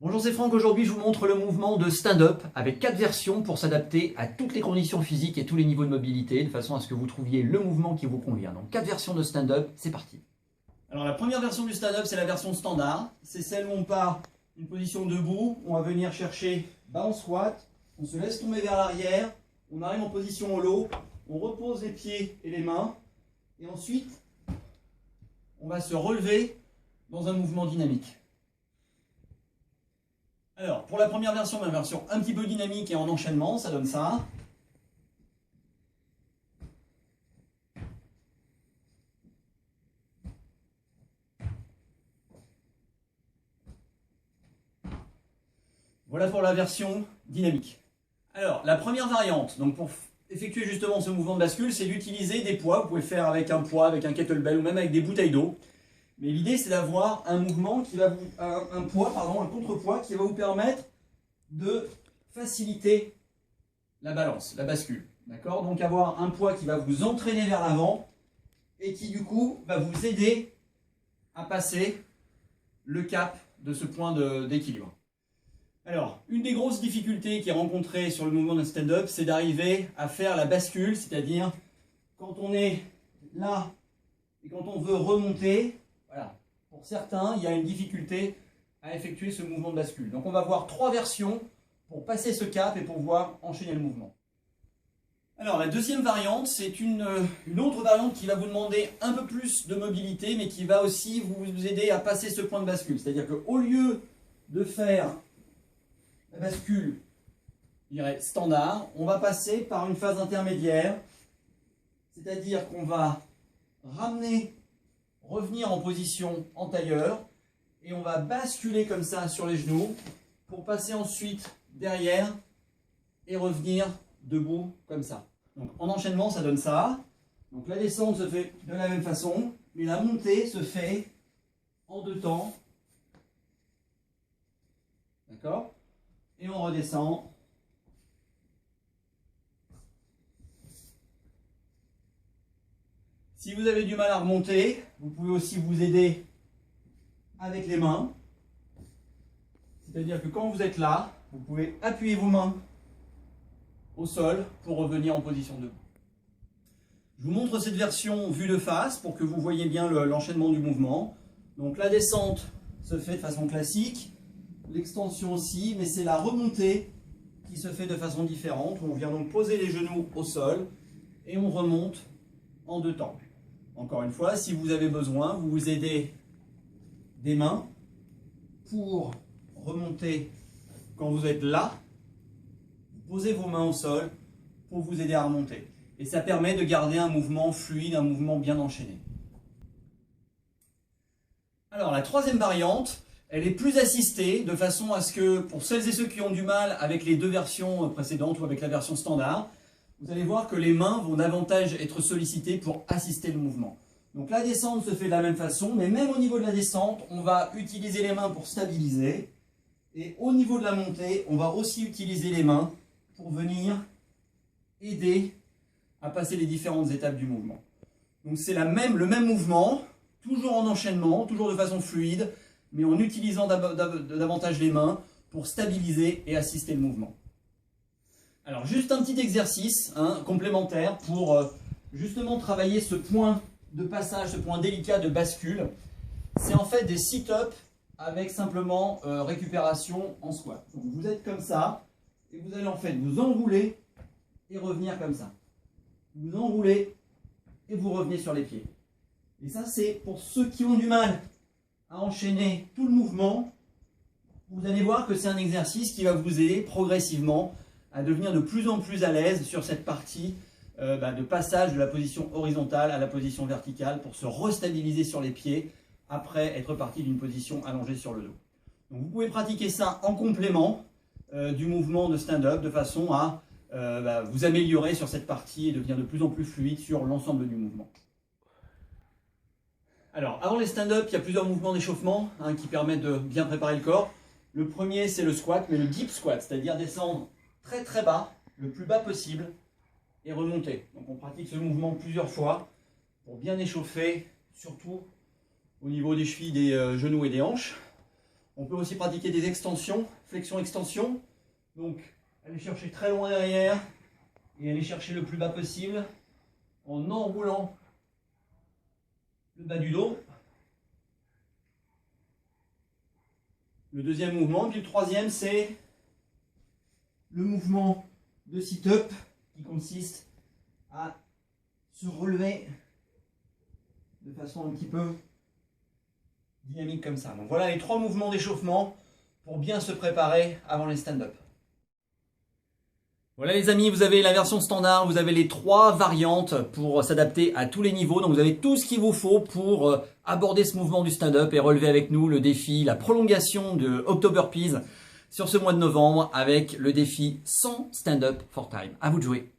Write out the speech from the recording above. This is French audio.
Bonjour, c'est Franck. Aujourd'hui, je vous montre le mouvement de stand-up avec 4 versions pour s'adapter à toutes les conditions physiques et tous les niveaux de mobilité, de façon à ce que vous trouviez le mouvement qui vous convient. Donc 4 versions de stand-up, c'est parti. Alors la première version du stand-up, c'est la version standard. C'est celle où on part d'une position debout, on va venir chercher bas en squat, on se laisse tomber vers l'arrière, on arrive en position holo, on repose les pieds et les mains, et ensuite, on va se relever dans un mouvement dynamique. Alors, pour la première version, ma version un petit peu dynamique et en enchaînement, ça donne ça. Voilà pour la version dynamique. Alors, la première variante, donc pour effectuer justement ce mouvement de bascule, c'est d'utiliser des poids. Vous pouvez faire avec un poids, avec un kettlebell ou même avec des bouteilles d'eau. Mais l'idée, c'est d'avoir un mouvement qui va vous, un contrepoids qui va vous permettre de faciliter la balance, la bascule. D'accord? Donc avoir un poids qui va vous entraîner vers l'avant et qui du coup va vous aider à passer le cap de ce point d'équilibre. Alors, une des grosses difficultés qui est rencontrée sur le mouvement de stand-up, c'est d'arriver à faire la bascule, c'est-à-dire quand on est là et quand on veut remonter, voilà. Pour certains, il y a une difficulté à effectuer ce mouvement de bascule. Donc on va voir 3 versions pour passer ce cap et pour pouvoir enchaîner le mouvement. Alors la deuxième variante, c'est une autre variante qui va vous demander un peu plus de mobilité, mais qui va aussi vous aider à passer ce point de bascule. C'est-à-dire qu'au lieu de faire la bascule, je dirais standard, on va passer par une phase intermédiaire, c'est-à-dire qu'on va revenir en position en tailleur, et on va basculer comme ça sur les genoux pour passer ensuite derrière et revenir debout comme ça. Donc en enchaînement, ça donne ça. Donc la descente se fait de la même façon, mais la montée se fait en 2 temps. D'accord? Et on redescend. Si vous avez du mal à remonter, vous pouvez aussi vous aider avec les mains. C'est-à-dire que quand vous êtes là, vous pouvez appuyer vos mains au sol pour revenir en position debout. Je vous montre cette version vue de face pour que vous voyez bien l'enchaînement du mouvement. Donc la descente se fait de façon classique, l'extension aussi, mais c'est la remontée qui se fait de façon différente. On vient donc poser les genoux au sol et on remonte en 2 temps. Encore une fois, si vous avez besoin, vous vous aidez des mains pour remonter quand vous êtes là. Vous posez vos mains au sol pour vous aider à remonter. Et ça permet de garder un mouvement fluide, un mouvement bien enchaîné. Alors la troisième variante, elle est plus assistée, de façon à ce que, pour celles et ceux qui ont du mal avec les 2 versions précédentes ou avec la version standard, vous allez voir que les mains vont davantage être sollicitées pour assister le mouvement. Donc la descente se fait de la même façon, mais même au niveau de la descente, on va utiliser les mains pour stabiliser. Et au niveau de la montée, on va aussi utiliser les mains pour venir aider à passer les différentes étapes du mouvement. Donc c'est le même mouvement, toujours en enchaînement, toujours de façon fluide, mais en utilisant davantage les mains pour stabiliser et assister le mouvement. Alors juste un petit exercice complémentaire pour justement travailler ce point de passage, ce point délicat de bascule. C'est en fait des sit-ups avec simplement récupération en squat. Donc vous êtes comme ça, et vous allez en fait vous enrouler et revenir comme ça. Vous enroulez et vous revenez sur les pieds. Et ça, c'est pour ceux qui ont du mal à enchaîner tout le mouvement. Vous allez voir que c'est un exercice qui va vous aider progressivement à devenir de plus en plus à l'aise sur cette partie de passage de la position horizontale à la position verticale pour se restabiliser sur les pieds après être parti d'une position allongée sur le dos. Donc vous pouvez pratiquer ça en complément du mouvement de stand-up de façon à vous améliorer sur cette partie et devenir de plus en plus fluide sur l'ensemble du mouvement. Alors, avant les stand-up, il y a plusieurs mouvements d'échauffement qui permettent de bien préparer le corps. Le premier, c'est le squat, mais le deep squat, c'est-à-dire descendre très très bas, le plus bas possible, et remonter. Donc on pratique ce mouvement plusieurs fois pour bien échauffer, surtout au niveau des chevilles, des genoux et des hanches. On peut aussi pratiquer des extensions, flexion-extension. Donc, aller chercher très loin derrière et aller chercher le plus bas possible en enroulant le bas du dos. Le deuxième mouvement, puis le troisième, c'est le mouvement de sit-up qui consiste à se relever de façon un petit peu dynamique comme ça. Donc voilà les 3 mouvements d'échauffement pour bien se préparer avant les stand-up. Voilà les amis, vous avez la version standard, vous avez les 3 variantes pour s'adapter à tous les niveaux. Donc vous avez tout ce qu'il vous faut pour aborder ce mouvement du stand-up et relever avec nous le défi, la prolongation de October Peas sur ce mois de novembre avec le défi 100 stand-up for time. À vous de jouer.